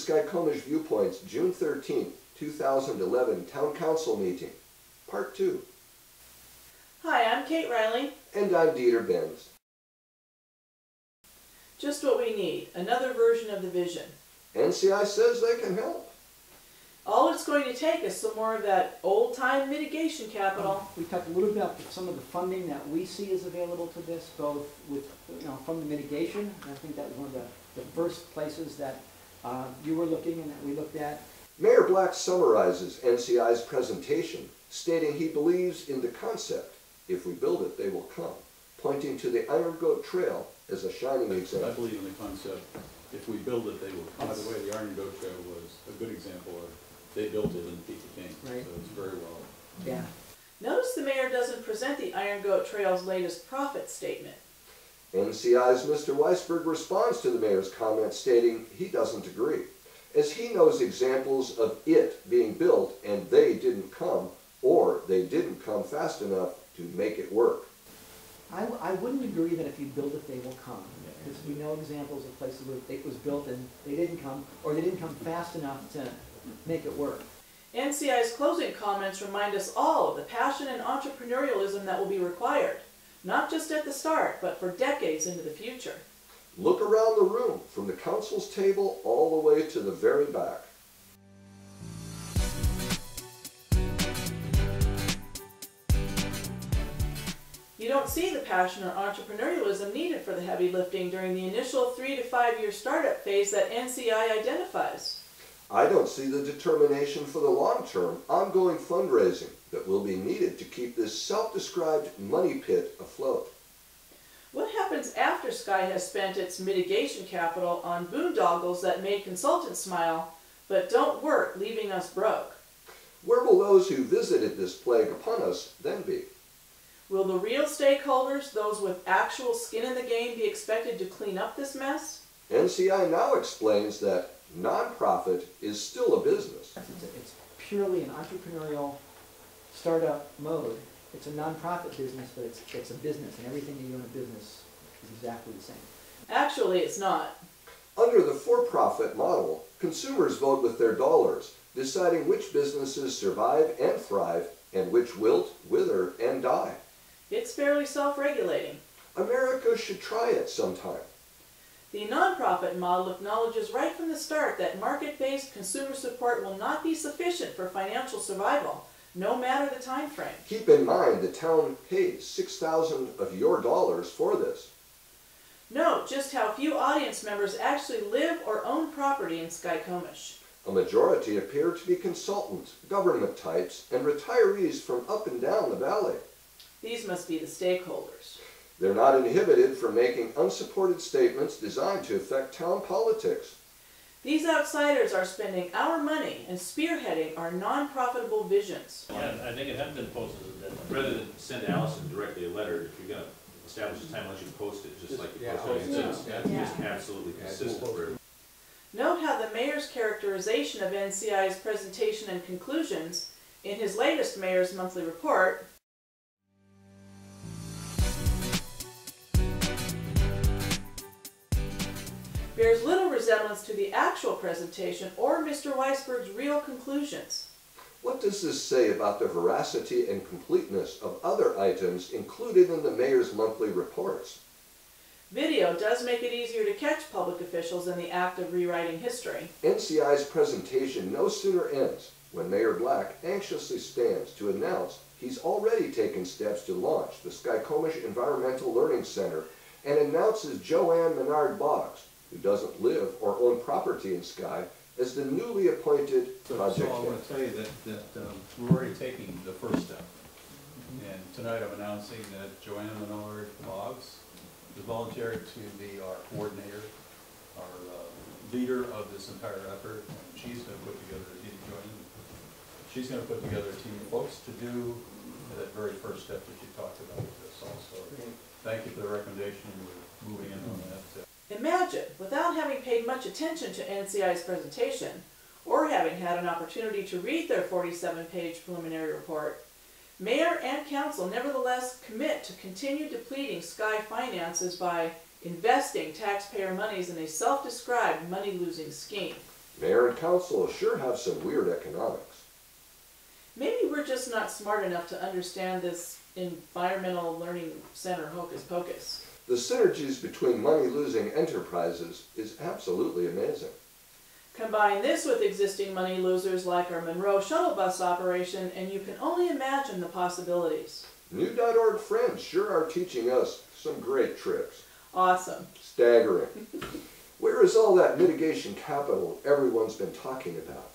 Skykomish Viewpoints, June 13, 2011 Town Council Meeting, Part 2. Hi, I'm Kate Riley. And I'm Dieter Benz. Just what we need, another version of the vision. NCI says they can help. All it's going to take is some more of that old-time mitigation capital. We talked a little bit about some of the funding that we see is available to this, both with, from the mitigation. And I think that was one of the first places that you were looking and that we looked at. Mayor Black summarizes NCI's presentation, stating he believes in the concept, if we build it, they will come, pointing to the Iron Goat Trail as a shining example. I believe in the concept, if we build it, they will come. By the way, the Iron Goat Trail was a good example of they built it in King, right. So it's very well. Yeah. Notice the mayor doesn't present the Iron Goat Trail's latest profit statement. NCI's Mr. Weisberg responds to the mayor's comment, stating he doesn't agree, as he knows examples of it being built and they didn't come, or they didn't come fast enough to make it work. I wouldn't agree that if you build it, they will come. Because we know examples of places where it was built and they didn't come, or they didn't come fast enough to make it work. NCI's closing comments remind us all of the passion and entrepreneurialism that will be required, not just at the start, but for decades into the future. Look around the room, from the council's table all the way to the very back. You don't see the passion or entrepreneurialism needed for the heavy lifting during the initial 3 to 5 year startup phase that NCI identifies. I don't see the determination for the long-term, ongoing fundraising that will be needed to keep this self-described money pit afloat. What happens after Sky has spent its mitigation capital on boondoggles that made consultants smile, but don't work, leaving us broke? Where will those who visited this plague upon us then be? Will the real stakeholders, those with actual skin in the game, be expected to clean up this mess? NCI now explains that nonprofit is still a business. It's purely an entrepreneurial startup mode. It's a nonprofit business, but it's a business, and everything you do in a business is exactly the same. Actually, it's not. Under the for-profit model, consumers vote with their dollars, deciding which businesses survive and thrive, and which wilt, wither, and die. It's fairly self-regulating. America should try it sometime. The nonprofit model acknowledges right from the start that market-based consumer support will not be sufficient for financial survival, no matter the time frame. Keep in mind the town pays $6,000 of your dollars for this. Note just how few audience members actually live or own property in Skykomish. A majority appear to be consultants, government types, and retirees from up and down the valley. These must be the stakeholders. They're not inhibited from making unsupported statements designed to affect town politics. These outsiders are spending our money and spearheading our non-profitable visions. Yeah, I think it has been posted. Rather than send Allison directly a letter, if you're going to establish a time, let you post it just like you post it. It's just absolutely consistent. Note how the mayor's characterization of NCI's presentation and conclusions in his latest Mayor's Monthly Report bears little resemblance to the actual presentation or Mr. Weisberg's real conclusions. What does this say about the veracity and completeness of other items included in the mayor's monthly reports? Video does make it easier to catch public officials in the act of rewriting history. NCI's presentation no sooner ends when Mayor Black anxiously stands to announce he's already taken steps to launch the Skykomish Environmental Learning Center and announces Joanne Menard Boggs, who doesn't live or own property in Sky, as the newly appointed project So I want to tell you that we're already taking the first step. And tonight I'm announcing that Joanne Menard Boggs is volunteered to be our coordinator, our leader of this entire effort. And she's going to put together she's going to put together a team of folks to do that very first step that you talked about with this also. Thank you for the recommendation. We're moving in on that. Imagine, without having paid much attention to NCI's presentation, or having had an opportunity to read their 47-page preliminary report, Mayor and Council nevertheless commit to continue depleting Sky finances by investing taxpayer monies in a self-described money-losing scheme. Mayor council will sure have some weird economics. Maybe we're just not smart enough to understand this environmental learning center hocus pocus. The synergies between money-losing enterprises is absolutely amazing. Combine this with existing money losers like our Monroe shuttle bus operation, and you can only imagine the possibilities. New.org friends sure are teaching us some great tricks. Awesome. Staggering. Where is all that mitigation capital everyone's been talking about?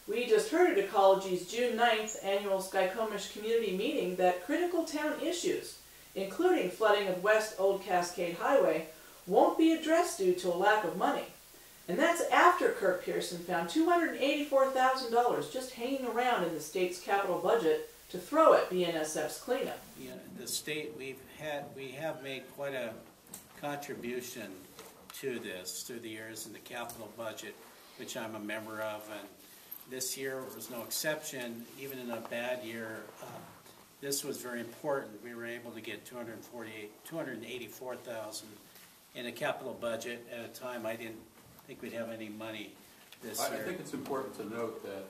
We just heard at Ecology's June 9th annual Skykomish community meeting that critical town issues, including flooding of West Old Cascade Highway, won't be addressed due to a lack of money. And that's after Kirk Pearson found $284,000 just hanging around in the state's capital budget to throw at BNSF's cleanup. You know, the state, we have made quite a contribution to this through the years in the capital budget, which I'm a member of, and this year was no exception. Even in a bad year, this was very important. We were able to get $284,000 in a capital budget at a time I didn't think we'd have any money this year. I think it's important to note that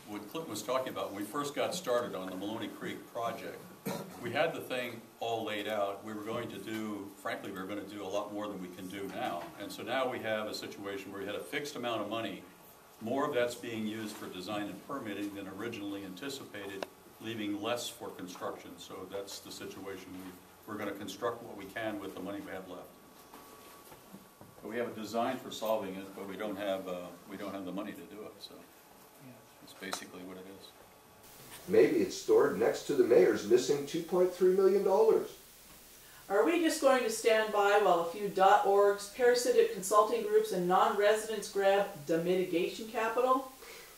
what Clint was talking about, when we first got started on the Maloney Creek project, we had the thing all laid out. We were going to do, frankly, we were going to do a lot more than we can do now. And so now we have a situation where we had a fixed amount of money. More of that's being used for design and permitting than originally anticipated, leaving less for construction. So that's the situation. We're going to construct what we can with the money we have left. We have a design for solving it, but we don't have the money to do it. So that's basically what it is. Maybe it's stored next to the mayor's missing $2.3 million. Are we just going to stand by while a few .orgs, parasitic consulting groups, and non-residents grab the mitigation capital?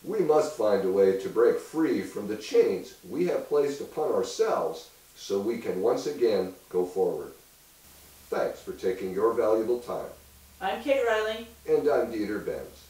We must find a way to break free from the chains we have placed upon ourselves so we can once again go forward. Thanks for taking your valuable time. I'm Kate Riley. And I'm Dieter Benz.